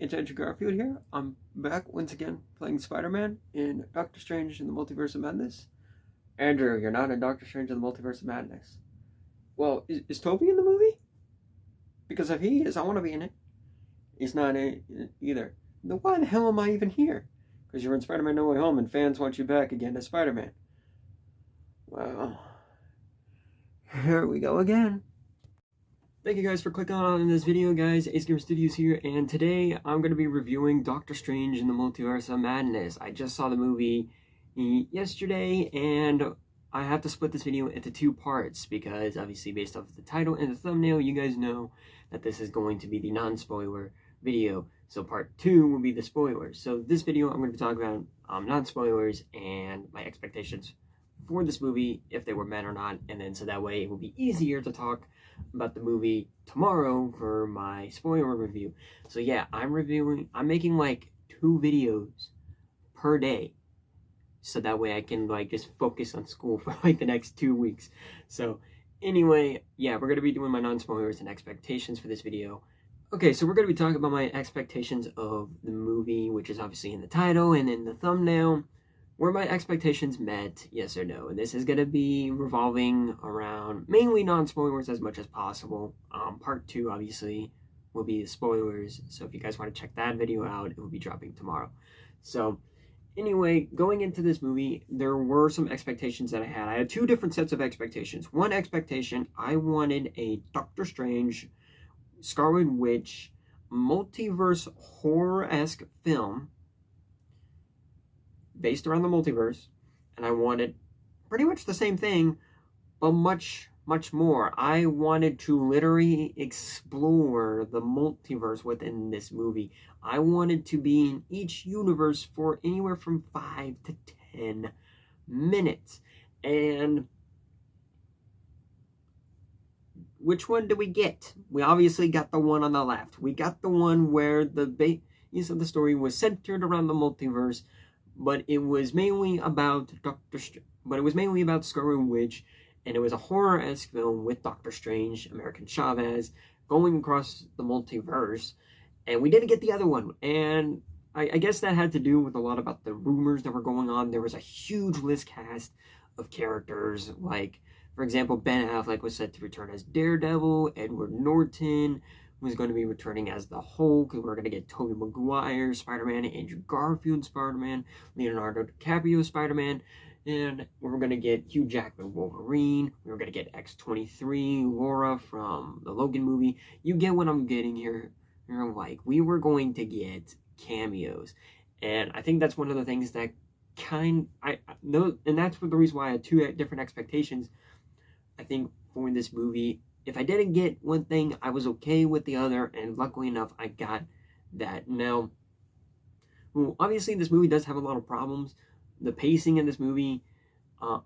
it's Andrew Garfield here. I'm back once again playing Spider-Man in Doctor Strange in the Multiverse of Madness. Andrew, you're not in Doctor Strange in the Multiverse of Madness. Well, is Toby in the movie? Because if he is, I want to be in it. He's not in it either. Then why the hell am I even here? Because you're in Spider-Man No Way Home and fans want you back again as Spider-Man. Well, here we go again. Thank you guys for clicking on this video, guys. Ace Gamer Studios here, and today I'm going to be reviewing Doctor Strange in the Multiverse of Madness. I just saw the movie yesterday, and I have to split this video into two parts because obviously based off of the title and the thumbnail, you guys know that this is going to be the non-spoiler video. So part 2 will be the spoilers. So this video I'm going to be talking about non-spoilers and my expectations for this movie, if they were met or not, and then so that way it will be easier to talk about the movie tomorrow for my spoiler review. So yeah, I'm making like 2 videos per day, so that way I can like just focus on school for like the next 2 weeks. So anyway, yeah, we're gonna be doing my non-spoilers and expectations for this video. Okay, so we're gonna be talking about my expectations of the movie, which is obviously in the title and in the thumbnail. Were my expectations met, yes or no? And this is going to be revolving around mainly non-spoilers as much as possible. Part 2, obviously, will be the spoilers. So if you guys want to check that video out, it will be dropping tomorrow. So anyway, going into this movie, there were some expectations that I had. I had 2 different sets of expectations. One expectation, I wanted a Doctor Strange, Scarlet Witch, multiverse horror-esque film based around the multiverse, and I wanted pretty much the same thing, but much more. I wanted to literally explore the multiverse within this movie. I wanted to be in each universe for anywhere from 5 to 10 minutes. And which one do we get? We obviously got the one on the left. We got the one where the base of the story was centered around the multiverse, but it was mainly about Scarlet Witch, and it was a horror-esque film with Doctor Strange, American Chavez, going across the multiverse, and we didn't get the other one. And I guess that had to do with a lot about the rumors that were going on. There was a huge list cast of characters, like, for example, Ben Affleck was set to return as Daredevil, Edward Norton was going to be returning as the Hulk, and we're going to get Tobey Maguire Spider-Man, Andrew Garfield Spider-Man, Leonardo DiCaprio Spider-Man, and we're going to get Hugh Jackman Wolverine. We were going to get X-23 Laura from the Logan movie. You get what I'm getting here. Like, we were going to get cameos, and I think that's one of the things that and that's the reason why I had 2 different expectations. I think for this movie, if I didn't get one thing, I was okay with the other, and luckily enough, I got that. Now, well, obviously, this movie does have a lot of problems. The pacing in this movie,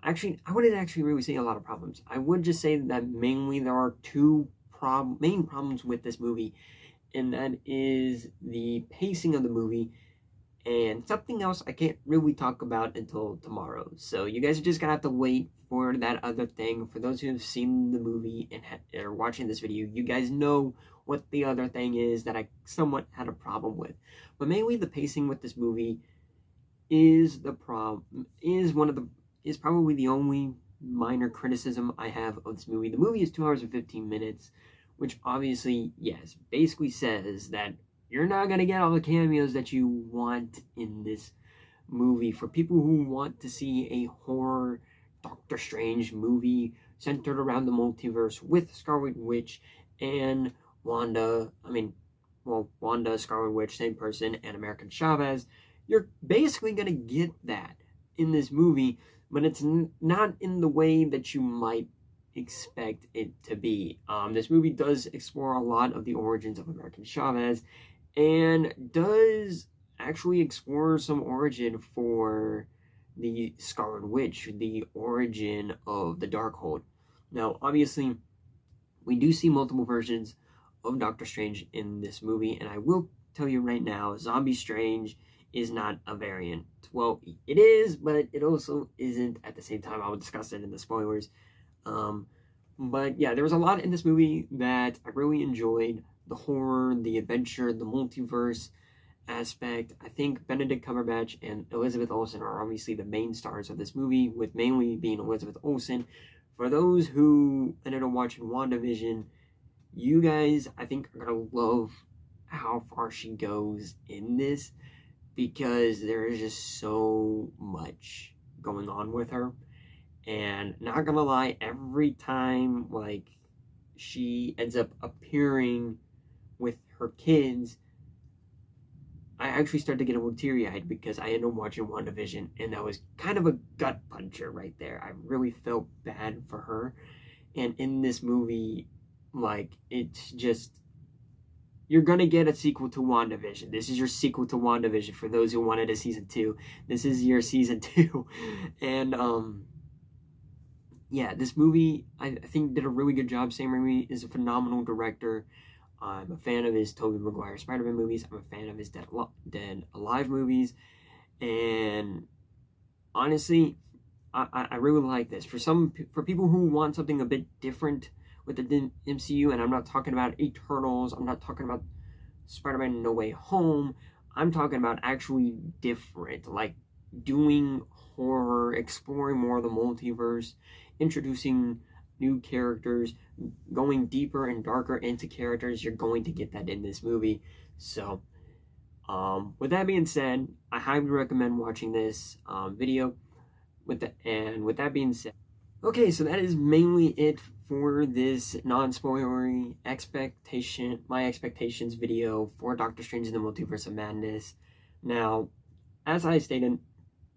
actually, I wouldn't actually really say a lot of problems. I would just say that mainly there are 2 main problems with this movie, and that is the pacing of the movie, and something else I can't really talk about until tomorrow. So you guys are just gonna have to wait for that other thing. For those who have seen the movie and are watching this video, you guys know what the other thing is that I somewhat had a problem with. But mainly the pacing with this movie is the problem. Is probably the only minor criticism I have of this movie. The movie is 2 hours and 15 minutes, which obviously, yes, basically says that you're not going to get all the cameos that you want in this movie. For people who want to see a horror Doctor Strange movie centered around the multiverse with Scarlet Witch and Wanda, Scarlet Witch, same person, and American Chavez, you're basically going to get that in this movie, but it's not in the way that you might expect it to be. This movie does explore a lot of the origins of American Chavez, and does actually explore some origin for the Scarlet Witch, the origin of the Darkhold. Now, obviously, we do see multiple versions of Doctor Strange in this movie, and I will tell you right now, Zombie Strange is not a variant. Well, it is, but it also isn't at the same time. I will discuss it in the spoilers. But yeah, there was a lot in this movie that I really enjoyed. the horror, the adventure, the multiverse aspect. I think Benedict Cumberbatch and Elizabeth Olsen are obviously the main stars of this movie, with mainly being Elizabeth Olsen. For those who ended up watching WandaVision, you guys, I think, are gonna love how far she goes in this, because there is just so much going on with her. And not gonna lie, every time like she ends up appearing with her kids, I actually started to get a little teary-eyed, because I ended up watching WandaVision, and that was kind of a gut puncher right there. I really felt bad for her. And in this movie, like, it's just, you're gonna get a sequel to WandaVision. This is your sequel to WandaVision. For those who wanted a season 2, this is your season 2. And yeah, this movie, I think, did a really good job. Sam Raimi is a phenomenal director. I'm a fan of his Tobey Maguire Spider-Man movies. I'm a fan of his Dead Alive movies. And honestly, I really like this. For people who want something a bit different with the MCU, and I'm not talking about Eternals, I'm not talking about Spider-Man No Way Home, I'm talking about actually different, like doing horror, exploring more of the multiverse, introducing new characters, going deeper and darker into characters. You're going to get that in this movie. So with that being said, I highly recommend watching this video. With that being said, okay, so that is mainly it for this non-spoilery my expectations video for Doctor Strange in the Multiverse of Madness. Now, as I stated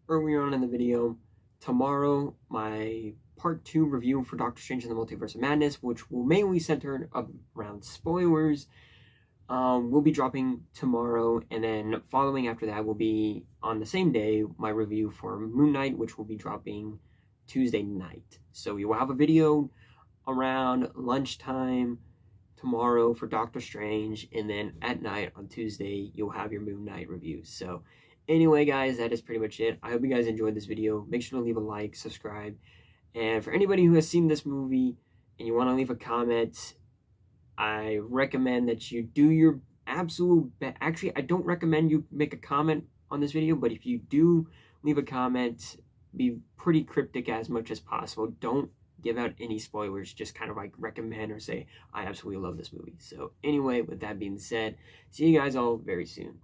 earlier on in the video, tomorrow my part 2 review for Doctor Strange in the Multiverse of Madness, which will mainly center around spoilers, will be dropping tomorrow, and then following after that will be, on the same day, my review for Moon Knight, which will be dropping Tuesday night. So you will have a video around lunchtime tomorrow for Doctor Strange, and then at night on Tuesday you'll have your Moon Knight review. So anyway, guys, that is pretty much it. I hope you guys enjoyed this video. Make sure to leave a like, subscribe, and for anybody who has seen this movie and you want to leave a comment, I recommend that you do your absolute best. Actually, I don't recommend you make a comment on this video, but if you do leave a comment, be pretty cryptic as much as possible. Don't give out any spoilers. Just kind of like recommend or say, I absolutely love this movie. So anyway, with that being said, see you guys all very soon.